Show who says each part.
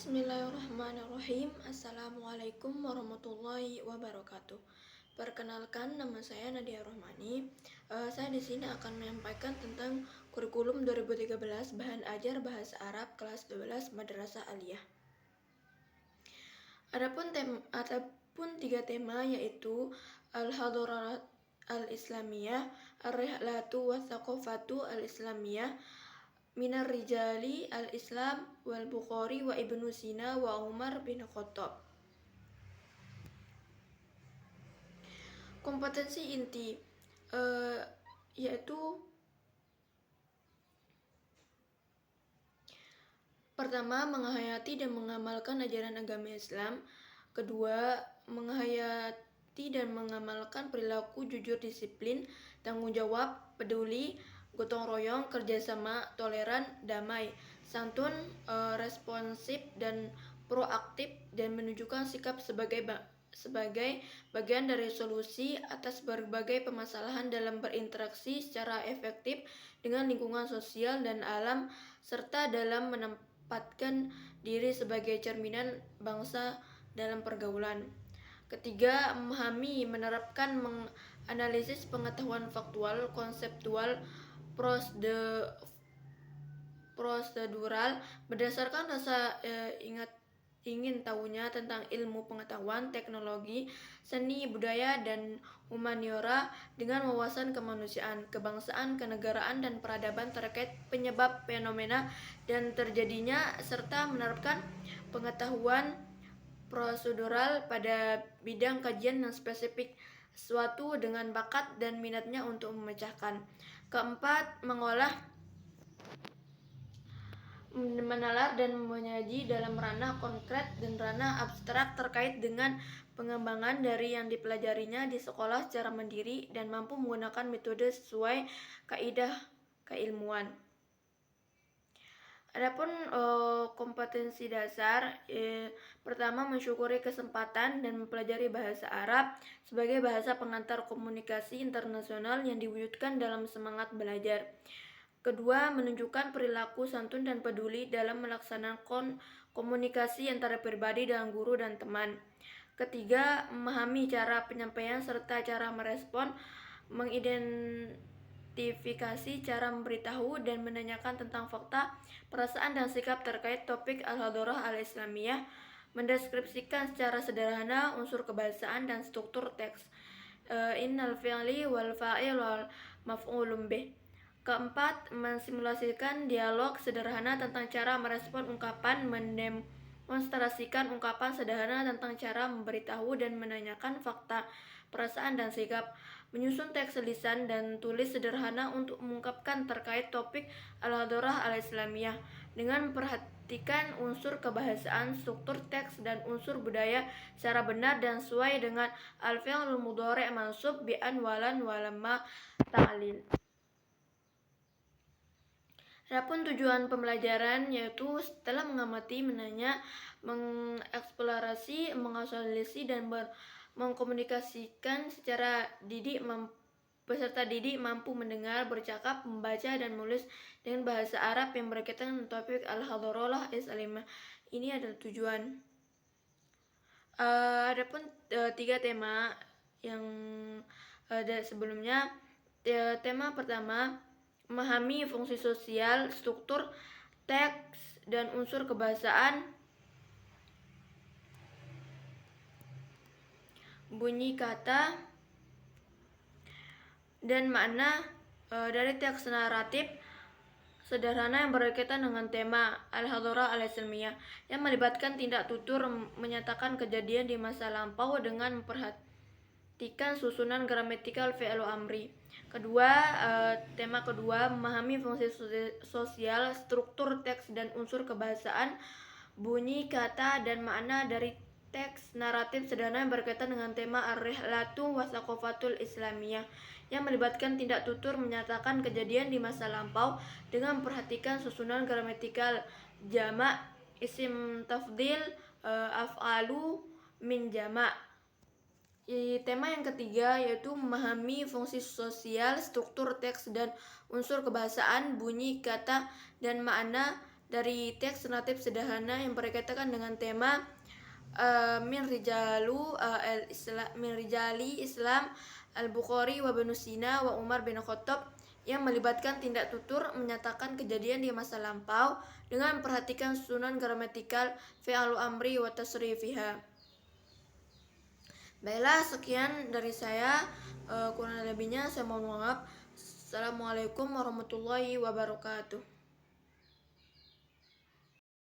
Speaker 1: Bismillahirrahmanirrahim. Assalamualaikum warahmatullahi wabarakatuh. Perkenalkan, nama saya Nadia Rohmani. Saya di sini akan menyampaikan tentang kurikulum 2013 bahan ajar bahasa Arab kelas 12 Madrasah Aliyah. Adapun tiga tema yaitu Al-Hadarat Al-Islamiyah, Ar-Rihlatu wa Thaqafatu Al-Islamiyah, Minar Rijali Al-Islam wal Bukhari wa Ibnu Sina wa Umar bin Khattab. Kompetensi inti yaitu pertama, menghayati dan mengamalkan ajaran agama Islam. Kedua, menghayati dan mengamalkan perilaku jujur, disiplin, tanggung jawab, peduli, gotong royong, kerjasama, toleran, damai, santun, responsif dan proaktif, dan menunjukkan sikap sebagai bagian dari solusi atas berbagai permasalahan dalam berinteraksi secara efektif dengan lingkungan sosial dan alam, serta dalam menempatkan diri sebagai cerminan bangsa dalam pergaulan. Ketiga, memahami, menerapkan, menganalisis pengetahuan faktual, konseptual, prosedural berdasarkan rasa ingin tahunya tentang ilmu pengetahuan, teknologi, seni, budaya, dan humaniora dengan wawasan kemanusiaan, kebangsaan, kenegaraan, dan peradaban terkait penyebab fenomena dan terjadinya, serta menerapkan pengetahuan prosedural pada bidang kajian yang spesifik suatu dengan bakat dan minatnya untuk memecahkan. Keempat, menalar dan menyaji dalam ranah konkret dan ranah abstrak terkait dengan pengembangan dari yang dipelajarinya di sekolah secara mandiri dan mampu menggunakan metode sesuai kaidah keilmuan. Adapun kompetensi dasar, pertama, mensyukuri kesempatan dan mempelajari bahasa Arab sebagai bahasa pengantar komunikasi internasional yang diwujudkan dalam semangat belajar. Kedua, menunjukkan perilaku santun dan peduli dalam melaksanakan komunikasi antara pribadi dengan guru dan teman. Ketiga, memahami cara penyampaian serta cara merespon, mengidentifikasi cara memberitahu dan menanyakan tentang fakta, perasaan dan sikap terkait topik Al-Hadarah Al-Islamiyah, mendeskripsikan secara sederhana unsur kebahasaan dan struktur teks, innal fi'li wal fa'il wal maf'ulun bih. Keempat, mensimulasikan dialog sederhana tentang cara merespon ungkapan, mendemonstrasikan ungkapan sederhana tentang cara memberitahu dan menanyakan fakta, perasaan, dan sikap, menyusun teks lisan dan tulis sederhana untuk mengungkapkan terkait topik Al-Hadarah Al-Islamiyah dengan memperhatikan unsur kebahasaan, struktur teks, dan unsur budaya secara benar dan sesuai dengan al-fi'lul mudhari' mansub bi an walan walamma ta'lil. Adapun tujuan pembelajaran yaitu setelah mengamati, menanya, mengeksplorasi, menganalisis, dan mengkomunikasikan secara peserta didik mampu mendengar, bercakap, membaca, dan menulis dengan bahasa Arab yang berkaitan dengan topik Al-Hadarah Al-Islamiyah. Ini adalah tujuan. Adapun tiga tema yang ada sebelumnya. Tema pertama, memahami fungsi sosial, struktur teks, dan unsur kebahasaan, bunyi kata, dan makna dari teks naratif sederhana yang berkaitan dengan tema Al-Hadarah Al-Islamiyah yang melibatkan tindak tutur menyatakan kejadian di masa lampau dengan memperhatikan susunan gramatikal fi'il amri. Tema kedua, memahami fungsi sosial, struktur teks, dan unsur kebahasaan, bunyi kata, dan makna dari teks naratif sederhana yang berkaitan dengan tema Ar-Rihlatu wa Thaqafatul Islamiyah yang melibatkan tindak tutur menyatakan kejadian di masa lampau dengan memperhatikan susunan gramatikal jamak, isim tafdhil, af'alu min jamak. Tema yang ketiga yaitu memahami fungsi sosial, struktur teks, dan unsur kebahasaan, bunyi kata, dan makna dari teks natif sederhana yang berkaitan dengan tema min rijali Islam Al-Bukhari wa Ibnu Sina wa Umar bin Khattab, yang melibatkan tindak tutur menyatakan kejadian di masa lampau dengan memperhatikan susunan gramatikal fi'alu amri wa tasrifiha. Baiklah, sekian dari saya. Kurang lebihnya saya mohon maaf. Assalamualaikum warahmatullahi wabarakatuh.